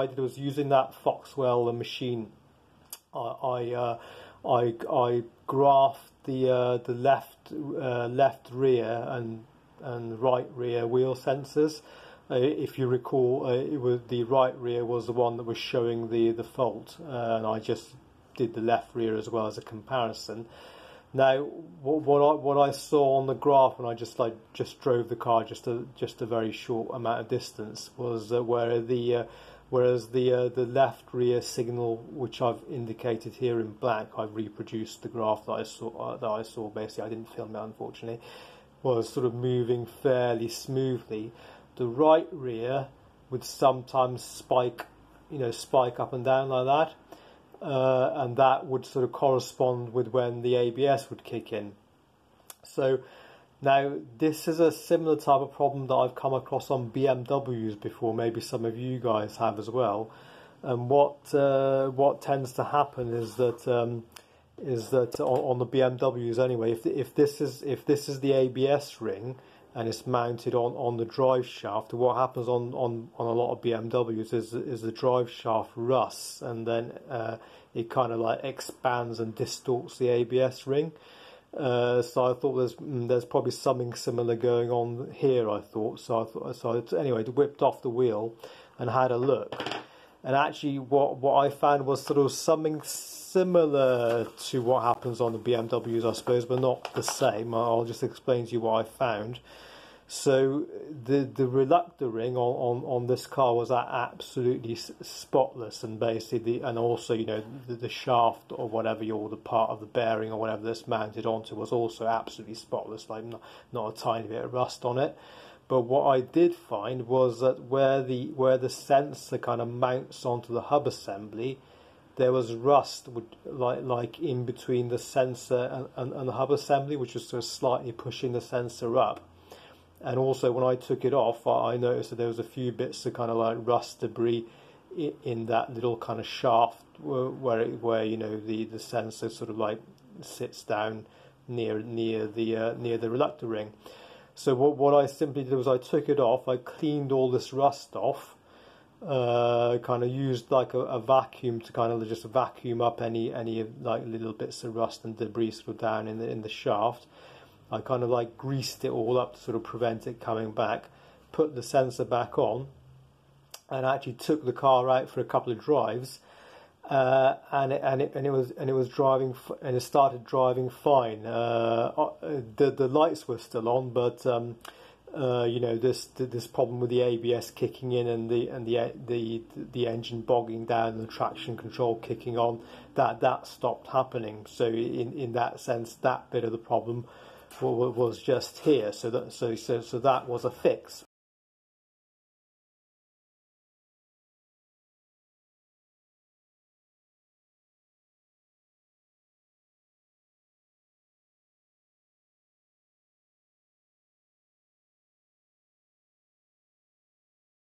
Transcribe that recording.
I did was using that Foxwell machine. I graphed the left rear and right rear wheel sensors. If you recall, it was the right rear was the one that was showing the fault, and I just did the left rear as well as a comparison. Now, what I saw on the graph when I just drove the car just a very short amount of distance was whereas the left rear signal, which I've indicated here in black, I've reproduced the graph that I saw. Basically, I didn't film it unfortunately, was sort of moving fairly smoothly. The right rear would sometimes spike up and down like that. And that would sort of correspond with when the ABS would kick in. So now this is a similar type of problem that I've come across on BMWs before. Maybe some of you guys have as well. And what tends to happen is that on the BMWs anyway, if this is the ABS ring and it's mounted on the drive shaft, what happens on a lot of BMWs is the drive shaft rusts, and then it kind of like expands and distorts the ABS ring. So I thought there's probably something similar going on here. I thought anyway, whipped off the wheel and had a look, and actually what I found was sort of something similar to what happens on the BMWs, I suppose, but not the same. I'll just explain to you what I found. So the reluctor ring on this car was absolutely spotless, and basically and also the shaft or whatever, or the part of the bearing or whatever this mounted onto was also absolutely spotless, like not a tiny bit of rust on it. But what I did find was that where the sensor kind of mounts onto the hub assembly, there was rust like in between the sensor and the hub assembly, which was sort of slightly pushing the sensor up. And also when I took it off, I noticed that there was a few bits of kind of like rust debris in that little kind of shaft where the sensor sort of like sits down near the reluctor ring. So what I simply did was I took it off, I cleaned all this rust off, kind of used like a vacuum to kind of just vacuum up any like little bits of rust and debris sort of down in the shaft. I kind of like greased it all up to sort of prevent it coming back, put the sensor back on, and actually took the car out for a couple of drives, and it was driving, and it started driving fine. The lights were still on, but this problem with the ABS kicking in and the engine bogging down and the traction control kicking on, that stopped happening. So in that sense, that bit of the problem was just here. So that was a fix.